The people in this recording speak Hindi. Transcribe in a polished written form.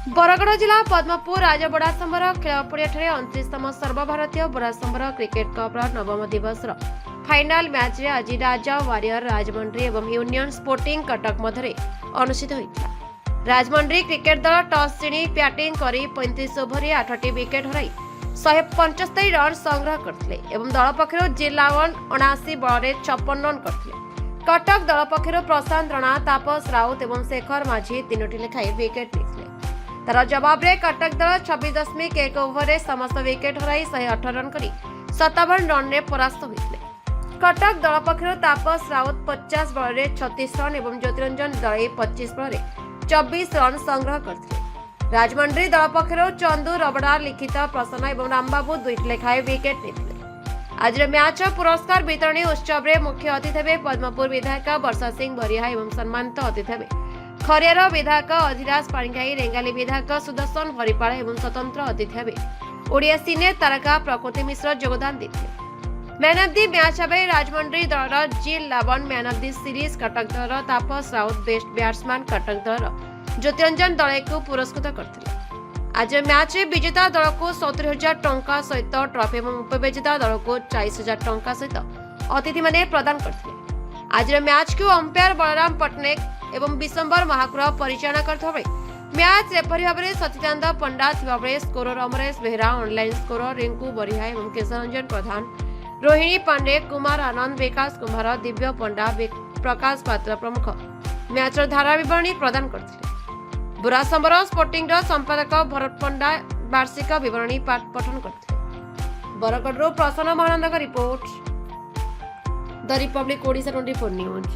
बरगढ़ जिला पद्मपुर राजबड़ासंबर खेल पड़िया 29तम सर्वभारतीय बड़ासंबर क्रिकेट कप नवम दिवस फाइनाल मैच रे आज राजा वारियर राजमंड्री और यूनियन स्पोर्टिंग कटक मध्य अनुष्ठित होता। राजमंड्री क्रिकेट दल टॉस जिणी बैटिंग कर 35 ओवर 8 विकेट हराई 175 रन संग्रह करते दल पक्षर जिलावन 79 बल 56 रन करते। कटक दल पक्षर प्रशांत राणा तापस राउत और शेखर माझी 3टी लेखाएं विकेट लेते। तार जवाब रे कटक दल 26.1 ओवर रे समस्त विकेट हराई 108 रन करी 57 रन रे परास्त होते। कटक दल पक्षर तापस राउत 50 बल रे 36 रन और ज्योतिरंजन दले 25 बल रे 24 रन संग्रह करते। राजमंड्री दल पक्षर चंदू रबड़ा लिखित प्रसन्न और रामबाबू 2टी लेखाएं विकेट लेते। आज मैच पुरस्कार वितरणी उत्सव रे मुख्य अतिथि हेबे पद्मपुर विधायक वर्षा सिंह बरिहा और सम्मानित अतिथि हेबे खरियार विधायक अधिराज पाणिग्राही, रेंगाली विधायक सुदर्शन हरिपाल और स्वतंत्र अतिथि हेबे ओडिया सिने तारका प्रकृति मिश्र योगदान देते। मैन ऑफ द मैच हेबे राजमंड्री दलर जिल लावन, man of the series Cuttack दलर तापस राउत, बेस्ट बैट्समैन कटक दलर ज्योतिरंजन दले को पुरस्कृत करथिले। आज मैच रे विजेता दल को 70,000 टंका सहित ट्रॉफी और उपविजेता दल को 40,000 टंका सहित अतिथि माने प्रदान करथिले। आज मैच को अंपायर बलराम पटनायक एवं विशंबर महाकुर परिचालना करते मैच रेफरी भाव में सचिदानंद पंडा थिबा बेले scorer Amresh Behera, online scorer Rinku Bariha और केशरंजन प्रधान, रोहिणी पांडे, कुमार आनंद, विकास कुमार, दिव्य पंडा, प्रकाश पात्र प्रमुख मैच धारा विवरणी प्रदान करते। बुरासंबर स्पोर्टिंग संपादक भरत पंडा वार्षिक विवरणी पठन करते। बरगढ़ प्रसन्न Mahanand report, the Republic Odisha 24 news.